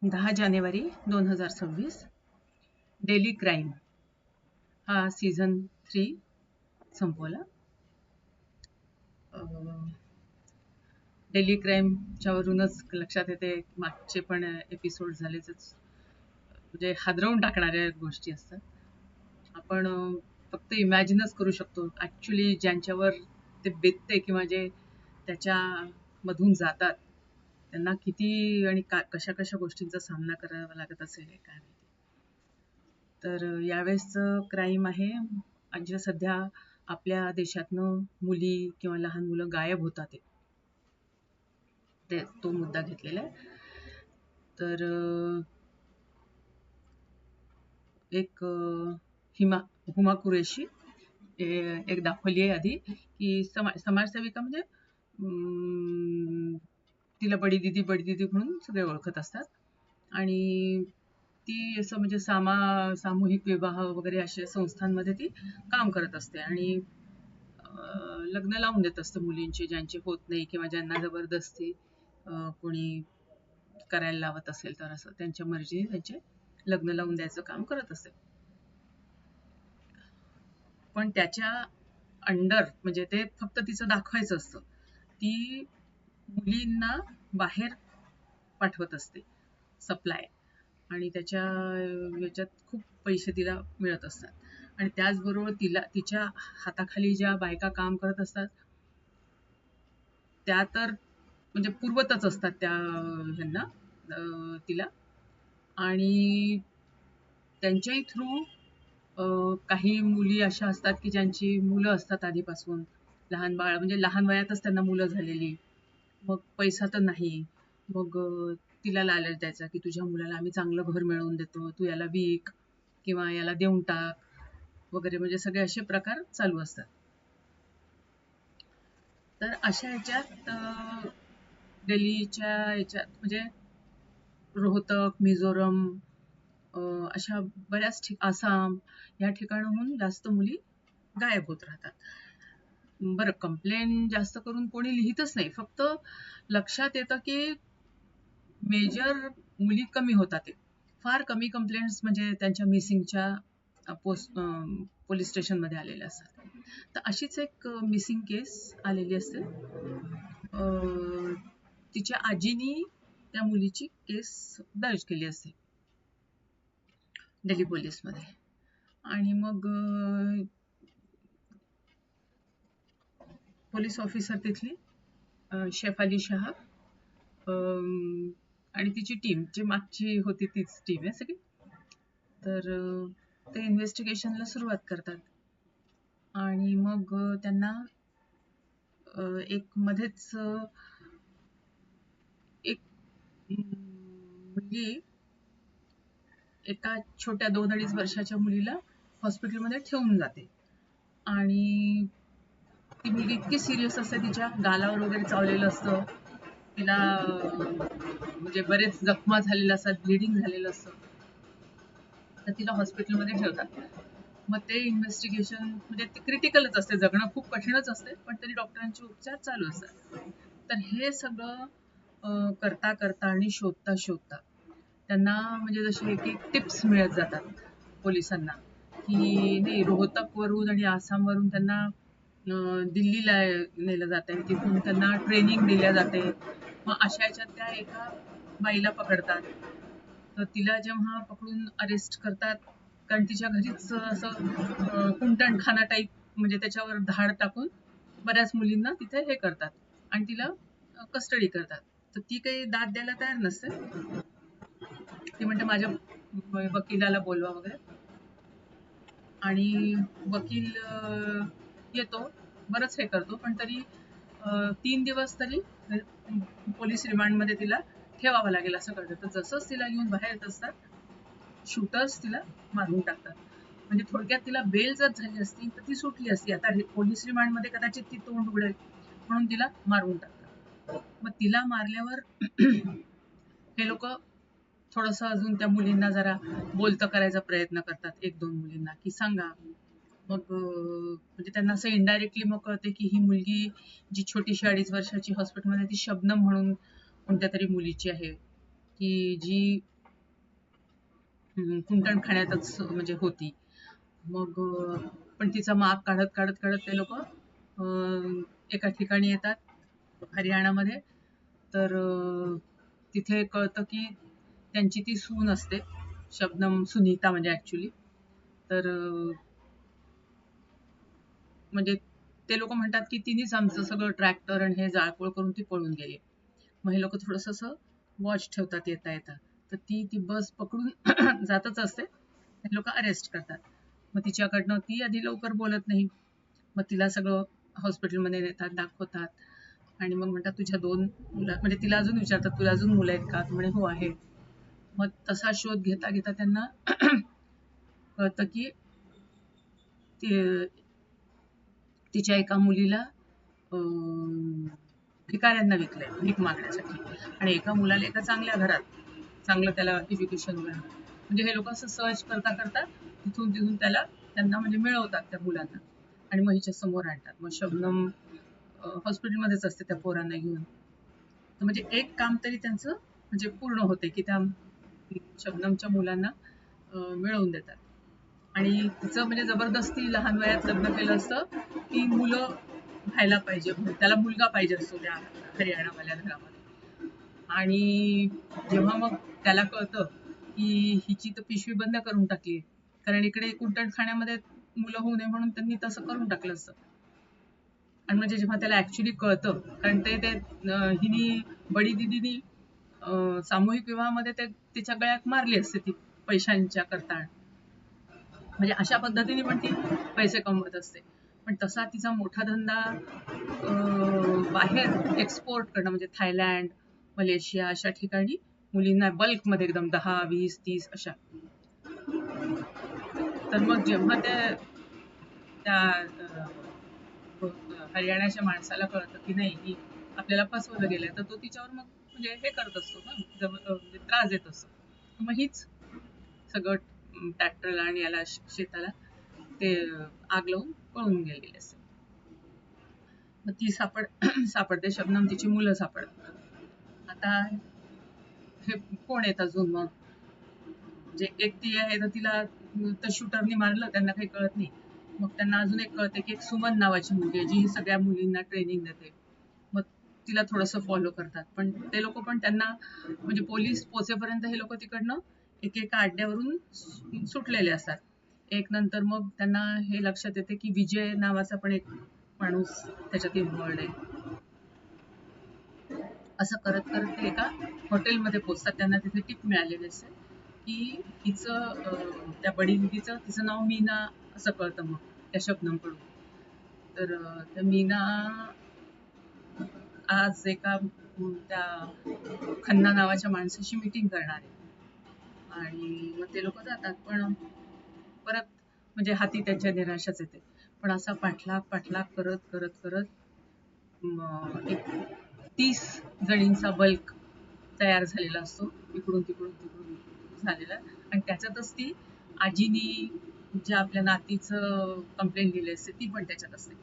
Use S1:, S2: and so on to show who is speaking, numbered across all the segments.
S1: 10 जानेवारी 2026 daily crime हा season 3 संपवला. Daily क्राईमच्या वरूनच लक्षात येते मागचे पण एपिसोड झालेच, म्हणजे हादरवून टाकणाऱ्या गोष्टी असतात. आपण फक्त इमॅजिनच करू शकतो ॲक्च्युली ज्यांच्यावर ते बेतते किंवा जे त्याच्या मधून जातात त्यांना किती आणि कशा कशा गोष्टींचा सामना करावा लागत असेल काय माहिती. तर यावेळेसचं क्राईम आहे जे सध्या आपल्या देशातनं मुली किंवा लहान मुलं गायब होतात तो मुद्दा घेतलेला आहे. तर एक हुमा कुरेशी एक दाखवली आहे आधी की समाजसेविका म्हणजे तिला बडी दिदी म्हणून सगळे ओळखत असतात आणि ती असं म्हणजे सामूहिक विवाह वगैरे अशा संस्थांमध्ये ती काम करत असते आणि लग्न लावून देत असते मुलींची ज्यांची होत नाही किंवा ज्यांना जबरदस्ती कोणी करायला लावत असेल तर असं त्यांच्या मर्जीने त्यांचे लग्न लावून द्यायचं काम करत असते. पण त्याच्या अंडर म्हणजे ते फक्त तिचं दाखवायचं असतं, ती मुलींना बाहेर पाठवत असते सप्लाय आणि त्याच्या याच्यात खूप पैसे तिला मिळत असतात आणि त्याचबरोबर तिच्या हाताखाली ज्या बायका काम करत असतात त्या तर म्हणजे पूर्वतच असतात त्या ह्यांना तिला आणि त्यांच्याही थ्रू काही मुली अशा असतात की ज्यांची मुलं असतात आधीपासून लहान बाळ म्हणजे लहान वयातच त्यांना मुलं झालेली, मग पैसा तर नाही, मग तिला लालच द्यायचा की तुझ्या मुलाला आम्ही चांगलं घर मिळवून देतो, तू याला विक किंवा याला देऊन टाक वगैरे, म्हणजे सगळे असे प्रकार चालू असतात. तर अशा ह्याच्यात दिल्लीच्या ह्याच्यात म्हणजे रोहतक, मिझोरम अशा बऱ्याच आसाम या ठिकाणाहून जास्त मुली गायब होत राहतात. बरं, कंप्लेंट जास्त करून कोणी लिहितच नाही, फक्त लक्षात येतं की मेजर मुली कमी होतात. फार कमी कंप्लेंट्स म्हणजे त्यांच्या मिसिंगच्या पोलीस स्टेशनमध्ये आलेल्या असतात. तर अशीच एक मिसिंग केस आलेली असते. तिच्या आजीनी त्या मुलीची केस दर्ज केली असते दिल्ली पोलीसमध्ये आणि मग पोलीस ऑफिसर तिथली शेफाली शाह आणि तिची टीम जी मागची होती तीच टीम आहे सगळी. तर ते इन्व्हेस्टिगेशनला सुरुवात करतात आणि मग त्यांना एक मध्येच एक मुलगी एका छोट्या 2-2.5 वर्षाच्या मुलीला हॉस्पिटलमध्ये ठेवून जाते आणि ती मुलगी इतकी सिरियस असते, तिच्या गालावर वगैरे चावलेलं असतं, तिला म्हणजे बरेच जखमा झालेल्या असतात, ब्लिडिंग झालेलं असतं, तर तिला हॉस्पिटलमध्ये ठेवतात. मग ते इन्व्हेस्टिगेशन म्हणजे ते क्रिटिकलच असते, जगणं खूप कठीणच असते, पण तरी डॉक्टरांचे उपचार चालू असतात. तर हे सगळं करता करता आणि शोधता त्यांना म्हणजे जसे एक एक टिप्स मिळत जातात पोलिसांना की नाही, रोहतक वरून आणि आसामवरून त्यांना दिल्लीला नेलं जाते, तिथून त्यांना ट्रेनिंग दिल्या जाते. मग अशा ह्याच्यात त्या एका बाईला पकडतात. तर तिला जेव्हा पकडून अरेस्ट करतात, कारण तिच्या घरीच असं कुंटणखाना टाईप म्हणजे त्याच्यावर धाड टाकून बऱ्याच मुलींना तिथे हे करतात आणि तिला कस्टडी करतात. तर ती काही दाद द्यायला तयार नसते. ती म्हणते माझ्या वकिलाला बोलवा वगैरे आणि वकील येतो, बरंच हे करतो, पण तरी 3 दिवस तरी पोलीस रिमांडमध्ये तिला ठेवावं लागेल असं कळतं. तर जसंच तिला घेऊन बाहेर येत असतात, शूटर्स तिला मारून टाकतात. म्हणजे थोडक्यात तिला बेल जर झाली असती तर ती सुटली असती. आता पोलीस रिमांडमध्ये कदाचित ती तोंड उघडेल म्हणून तिला मारून टाकतात. मग तिला मारल्यावर हे लोक थोडंसं अजून त्या मुलींना जरा बोलतं करायचा प्रयत्न करतात, 1-2 मुलींना, की सांगा. मग म्हणजे त्यांना असं इनडायरेक्टली मग कळते की ही मुलगी जी छोटीशी 2.5 वर्षाची हॉस्पिटलमध्ये ती शबनम म्हणून कोणत्या तरी मुलीची आहे की जी कुंटणखाण्यातच म्हणजे होती. मग पण तिचा माग काढत काढत काढत ते लोक एका ठिकाणी येतात हरियाणामध्ये. तर तिथे कळतं की त्यांची ती सून असते, शबनम सुनीता म्हणजे ऍक्च्युली. तर म्हणजे ते लोक म्हणतात की तिनेच आमचं सगळं ट्रॅक्टर आणि हे जाळपोळ करून ती पळून गेली. मग हे लोक थोडस असं वॉच ठेवतात येता येता. तर ती बस पकडून जातच असते. हे लोक अरेस्ट करतात. मग तिच्याकडनं ती आधी लवकर बोलत नाही. मग तिला सगळं हॉस्पिटलमध्ये नेतात, दाखवतात. आणि मग म्हणतात तुझ्या 2 मुलं, म्हणजे तिला अजून विचारतात तुला अजून मुलं आहेत का? म्हणे हो आहे. मग तसा शोध घेता घेता त्यांना कळतं की तिच्या एका मुलीला भिकाऱ्यांना विकलंय भीक मागण्यासाठी, आणि एका मुलाला एका चांगल्या घरात चांगलं त्याला एज्युकेशन वगैरे. म्हणजे हे लोक असं सर्च करता करता तिथून तिथून त्यांना म्हणजे मिळवतात त्या मुलांना, आणि मग हिच्या समोर आणतात. मग शबनम हॉस्पिटलमध्येच असते त्या पोरांना घेऊन. तर म्हणजे एक काम तरी त्यांचं म्हणजे पूर्ण होते की त्या शबनमच्या मुलांना मिळवून देतात. आणि तिचं म्हणजे जबरदस्ती लहान वयात लग्न केलं असतं की मुलं व्हायला पाहिजे, त्याला मुलगा पाहिजे असतो त्या हरियाणावाल्या घरामध्ये. आणि जेव्हा मग त्याला कळतं की हिची तर पिशवी बंद करून टाकली, कारण इकडे कुंटणखाण्यामध्ये मुलं होऊ नये म्हणून त्यांनी तसं करून टाकलं असतं. आणि म्हणजे जेव्हा त्याला ऍक्च्युली कळतं, कारण ते हिनी बडी दिदीनी सामूहिक विवाहामध्ये तिच्या गळ्यात मारली असते ती पैशांच्या करता. म्हणजे अशा पद्धतीने पण ती पैसे कमवत असते. पण तसा तिचा मोठा धंदा बाहेर एक्सपोर्ट करणं, म्हणजे थायलंड, मलेशिया अशा ठिकाणी मुलींना बल्कमध्ये एकदम 10, 20, 30 अशा. तर मग जेव्हा त्या हरियाणाच्या माणसाला कळतं की नाही ही आपल्याला फसवलं गेलंय, तर तो तिच्यावर मग म्हणजे हे करत असतो ना, म्हणजे त्रास देत असतो. मग हीच सगळं ट्रॅक्टरला आणि याला शेताला ते आग लावून पळून गेलेली असते. मग ती सापडते शबनम, तिची मुलं सापडतात. आता हे कोण आहेत अजून? मग म्हणजे एक ती आहे तर तिला तर शूटरनी मारलं, त्यांना काही कळत नाही. मग त्यांना अजून एक कळते की एक सुमन नावाची मुलगी आहे जी सगळ्या मुलींना ट्रेनिंग देते. मग तिला थोडंसं फॉलो करतात. पण ते लोक पण त्यांना म्हणजे पोलीस पोहोचेपर्यंत हे लोक तिकडनं एकेका अड्ड्यावरून सुटलेले असतात. एक नंतर मग त्यांना हे लक्षात येते की विजय नावाचा पण एक माणूस त्याच्यात इन्व्हॉल्ड आहे. असं करत करत ते एका हॉटेलमध्ये पोहोचतात. त्यांना तिथे टिप मिळालेली असते की त्या बडी दिदीचं तिचं नाव मीना असं कळतं मग त्या शबनमकडून. तर त्या मीना आज एका त्या खन्ना नावाच्या माणसाशी मीटिंग करणार आहे. आणि मग ते लोक जातात, पण परत म्हणजे हाती त्यांच्या निराशाच येते. पण असा पाठलाग पाठलाग करत करत करत एक 30 जणींचा बल्क तयार झालेला असतो, इकडून तिकडून तिकडून झालेला. आणि त्याच्यातच ती आजीनी ज्या आपल्या नातीचं कंप्लेंट दिली असते ती पण त्याच्यात असते.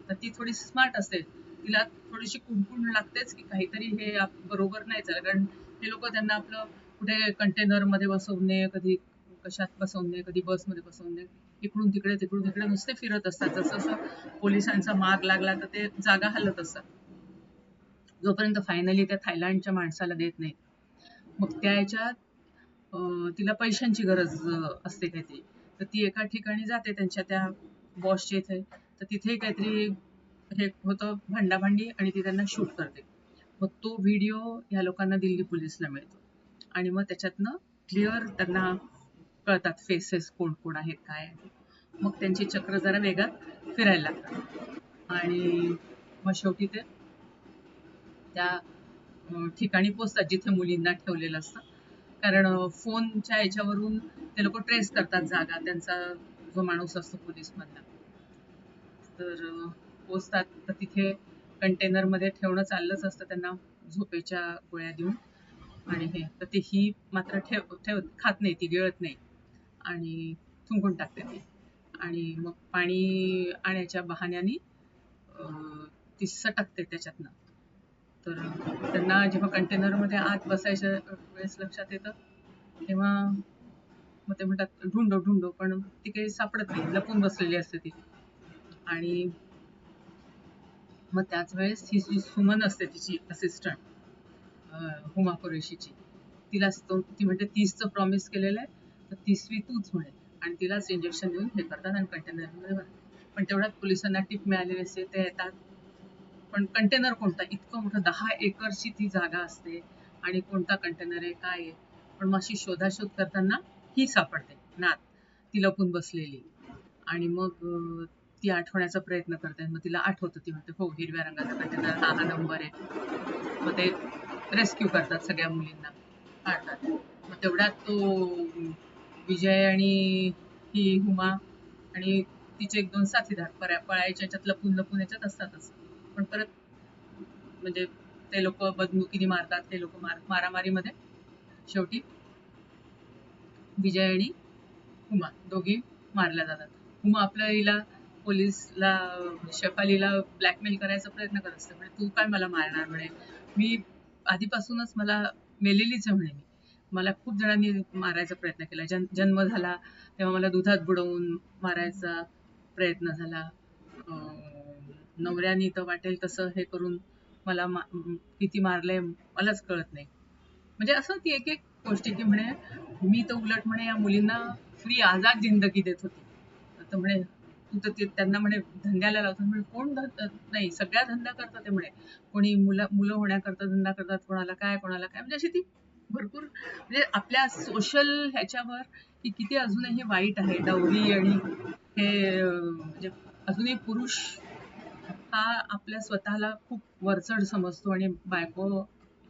S1: तर ती थोडी स्मार्ट असते, तिला थोडीशी कुणकुण लागतेच की काहीतरी हे बरोबर नाही चालत. कारण हे लोक त्यांना आपलं कुठे कंटेनर मध्ये बसवणे, कधी कशात बसवणे, कधी बसमध्ये बसवणे, इकडून तिकडे तिकडून तिकडे नुसते फिरत असतात. जसं जसं पोलिसांचा माग लागला तर ते जागा हलत असतात, जोपर्यंत फायनली त्या थायलंडच्या माणसाला देत नाही. मग त्या ह्याच्यात तिला पैशांची गरज असते काहीतरी. तर ती एका ठिकाणी जाते त्यांच्या त्या बॉसच्या इथे. तर तिथे काहीतरी हे होतं भांडाभांडी, आणि ती त्यांना शूट करते. मग तो व्हिडिओ या लोकांना दिल्ली पोलिसला मिळतो, आणि मग त्याच्यातनं क्लिअर त्यांना कळतात फेसेस कोण कोण आहेत काय आहे. मग त्यांची चक्र जरा वेगात फिरायला लागतात. आणि मग शेवटी ते त्या ठिकाणी पोचतात जिथे मुलींना ठेवलेलं असतं. कारण फोनच्या याच्यावरून ते लोक ट्रेस करतात जागा, त्यांचा जो माणूस असतो पोलीस मधला. तर पोचतात तर तिथे कंटेनरमध्ये ठेवणं चाललंच असतं त्यांना झोपेच्या गोळ्या देऊन. आणि हे तर ते ही मात्र खात नाही, ती गिळत नाही आणि थुंकून टाकते ती. आणि मग पाणी आणायच्या बहाण्याने ती सटकते त्याच्यातनं. तर त्यांना जेव्हा कंटेनरमध्ये आत बसायच्या वेळेस लक्षात येतं, तेव्हा मग ते म्हणतात ढुंडो ढुंडो, पण ती काही सापडत नाही, लपून बसलेली असते ती. आणि मग त्याच वेळेस ही जी सुमन असते तिची असिस्टंट हुमा कुरेशीची, ती म्हणते 30चं प्रॉमिस केलेलं आहे तर 30वी तूच म्हणे, आणि तिलाच इंजेक्शन देऊन हे करतात आणि कंटेनरमध्ये भरतात. पण तेवढ्यात पोलिसांना टीप मिळालेली असते, ते येतात. पण कंटेनर कोणता, इतकं मोठं 10 एकरची ती जागा असते, आणि कोणता कंटेनर आहे काय आहे. पण मग अशी शोधाशोध करताना ही सापडते नात, ती लपून बसलेली. आणि मग ती आठवण्याचा प्रयत्न करते, मग तिला आठवतं, ती म्हणते हो हिरव्या रंगाचा कंटेनर, हा हा नंबर आहे. मग ते रेस्क्यू करतात, सगळ्या मुलींना काढतात. मग तेवढ्यात तो विजय आणि ही हुमा आणि तिचे एक दोन साथीदार पळायच्या याच्यात लपून लपून याच्यात असतातच. पण परत म्हणजे ते लोक बंदुकीने मारतात, ते लोक मारामारीमध्ये शेवटी विजय आणि हुमा दोघी मारल्या जातात. हुमा आपल्या हिला पोलिसला शेफालीला ब्लॅकमेल करायचा प्रयत्न करत असते, म्हणजे तू काय मला मारणार म्हणे, मी आधीपासूनच मला मेलेलीच आहे म्हणे, मला खूप जणांनी मारायचा प्रयत्न केला, जन्म झाला तेव्हा मला दुधात बुडवून मारायचा प्रयत्न झाला, नवऱ्याने तर वाटेल तसं हे करून मला किती मारलंय मलाच कळत नाही. म्हणजे असं ती एक एक गोष्टी की म्हणे मी तर उलट म्हणे या मुलींना फ्री आझाद जिंदगी देत होती. तर म्हणे तू तर त्यांना म्हणे धंद्याला लावतो, म्हणे कोण नाही, सगळ्या धंदा करतात ते म्हणे, कोणी मुलं होण्याकरता धंदा करतात, कोणाला काय म्हणजे अशी ती भरपूर, म्हणजे आपल्या सोशल ह्याच्यावर की किती अजूनही वाईट आहे डवरी, आणि हे म्हणजे अजूनही पुरुष हा आपल्या स्वतःला खूप वरचढ समजतो आणि बायको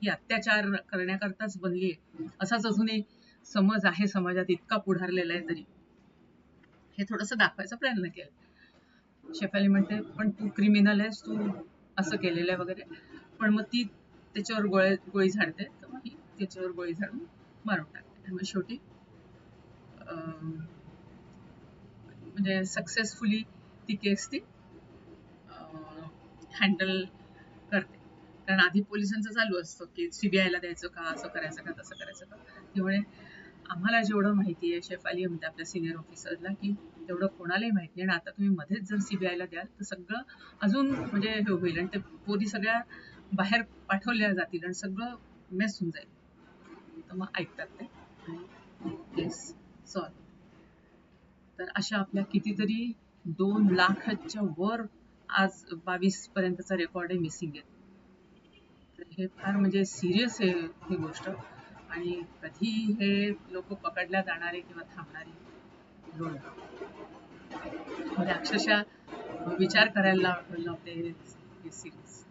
S1: ही अत्याचार करण्याकरताच बनली आहे, असाच अजूनही समज आहे समाजात, इतका पुढारलेला आहे तरी. हे थोडंसं दाखवायचा प्रयत्न केला. शेफाली म्हणते पण तू क्रिमिनल आहेस, तू असं केलेलं आहे वगैरे, पण मग ती त्याच्यावर गोळी झाडते, तर मग ही त्याच्यावर गोळी झाडून मारून टाकते. आणि मग शेवटी म्हणजे सक्सेसफुली ती केस ती हँडल करते. कारण आधी पोलिसांचं चालू असतं की सीबीआयला द्यायचं का, असं करायचं का, तसं करायचं का. त्यामुळे आम्हाला जेवढं माहिती आहे, शेफाली म्हणते आपल्या सिनियर ऑफिसरला, की तेवढं कोणालाही माहिती नाही, आणि आता तुम्ही मध्येच जर सीबीआयला द्याल तर सगळं अजून म्हणजे हे होईल, आणि ते पोरी सगळ्या बाहेर पाठवल्या जातील आणि सगळं मेस होऊन जाईल. तर मग ऐकतात ते आणि केस सॉल्व. तर अशा आपल्या कितीतरी 2 लाखाच्या वर आज 22 पर्यंतचा रेकॉर्ड आहे मिसिंग आहे. तर हे फार म्हणजे सिरियस आहे ही गोष्ट, आणि कधी हे लोक पकडल्या जाणारे किंवा थांबणारे म्हणजे अक्षरशः विचार करायला लावते हे सिरीज.